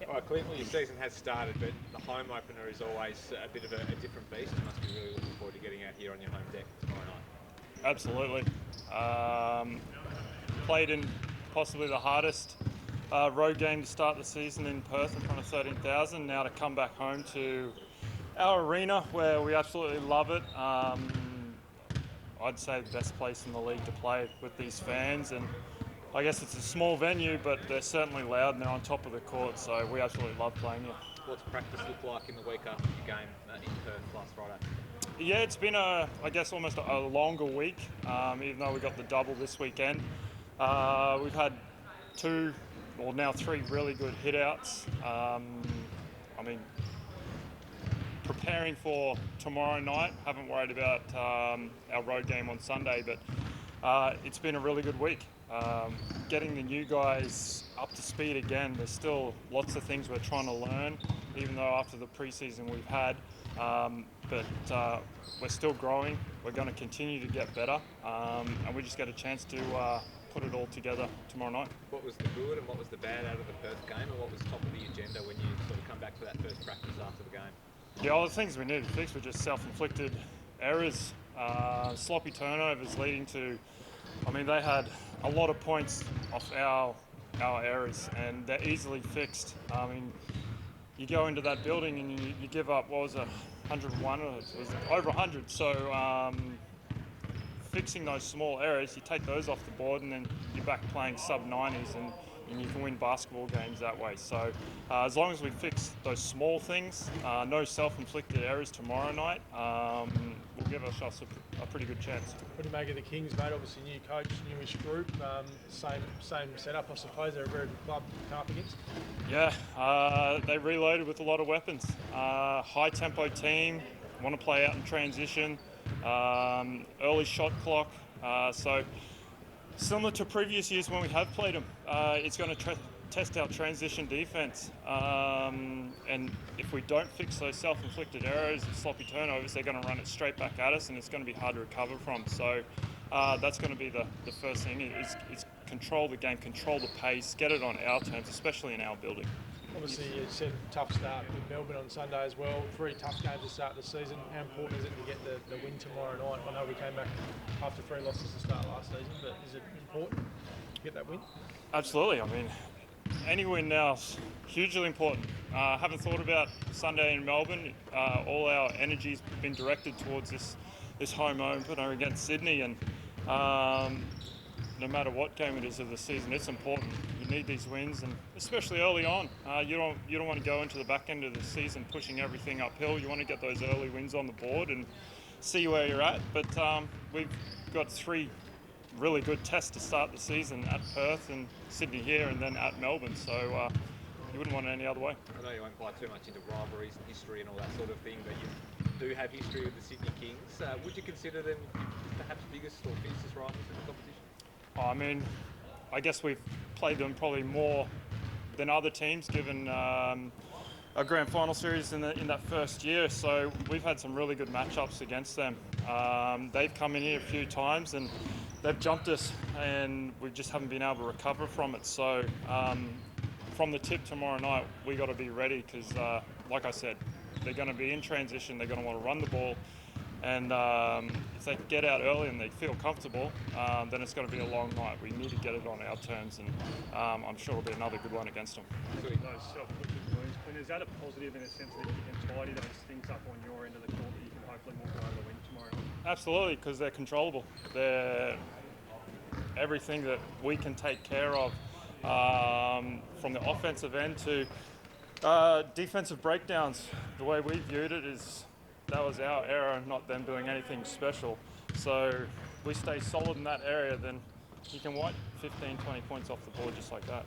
All right, Clint, well, your season has started, but the home opener is always a bit of a different beast. You must be really looking forward to getting out here on your home deck tomorrow night. Absolutely. Played in possibly the hardest road game to start the season in Perth in front of 13,000. Now to come back home to our arena where we absolutely love it. I'd say the best place in the league to play with these fans, and I guess it's a small venue, but they're certainly loud and they're on top of the court, so we absolutely love playing here. What's practice look like in the week after your game in Perth last Friday? Yeah, it's been I guess almost a longer week, even though we got the double this weekend. We've had now three really good hit-outs. Preparing for tomorrow night. Haven't worried about our road game on Sunday, but it's been a really good week. Getting the new guys up to speed again. There's still lots of things we're trying to learn, even though after the preseason we've had. But we're still growing. We're going to continue to get better, and we just get a chance to put it all together tomorrow night. What was the good and what was the bad out of the Perth game, and what was top of the agenda when you sort of come back to that first practice after the game? Yeah, all the things we needed to fix were just self-inflicted errors, sloppy turnovers leading to. They had a lot of points off our errors, and they're easily fixed. You go into that building and you give up, 101, or it was over 100. So fixing those small errors, you take those off the board, and then you're back playing sub-90s, and you can win basketball games that way. So as long as we fix those small things, no self-inflicted errors tomorrow night, we'll give ourselves a pretty good chance. What do you make of the Kings, mate? Obviously new coach, newish group, same setup, I suppose. They're a very good club to come up against. Yeah, they reloaded with a lot of weapons. High tempo team, want to play out in transition, early shot clock. So similar to previous years when we have played them, it's going to test our transition defense. And if we don't fix those self-inflicted errors and sloppy turnovers, they're going to run it straight back at us, and it's going to be hard to recover from. So that's going to be the first thing. Is control the game, control the pace, get it on our terms, especially in our building. Obviously, you said tough start with Melbourne on Sunday as well. 3 tough games to start the season. How important is it to get the win tomorrow night? I know we came back after 3 losses to start last season, but is it important to get that win? Absolutely. Any win now is hugely important. Haven't thought about Sunday in Melbourne. All our energy's been directed towards this home opener against Sydney, and no matter what game it is of the season, it's important. You need these wins, and especially early on. You don't want to go into the back end of the season pushing everything uphill. You want to get those early wins on the board and see where you're at. But we've got 3 really good tests to start the season at Perth and Sydney here, and then at Melbourne. So you wouldn't want it any other way. I know you won't buy too much into rivalries and history and all that sort of thing, but you do have history with the Sydney Kings. Would you consider them perhaps biggest or fiercest rivals in the competition? I guess we've played them probably more than other teams, given a grand final series in that first year. So we've had some really good matchups against them. They've come in here a few times and they've jumped us, and we just haven't been able to recover from it. So from the tip tomorrow night, we got to be ready because, like I said, they're going to be in transition. They're going to want to run the ball. And if they get out early and they feel comfortable, then it's going to be a long night. We need to get it on our terms, and I'm sure it'll be another good one against them. Those self-inflicted wounds, Clint, is that a positive in a sense that you can tidy those things up on your end of the court that you can hopefully walk away with a win tomorrow night? Absolutely, because they're controllable. They're everything that we can take care of, from the offensive end to defensive breakdowns. The way we viewed it is that was our error, not them doing anything special. So we stay solid in that area, then you can wipe 15, 20 points off the board just like that.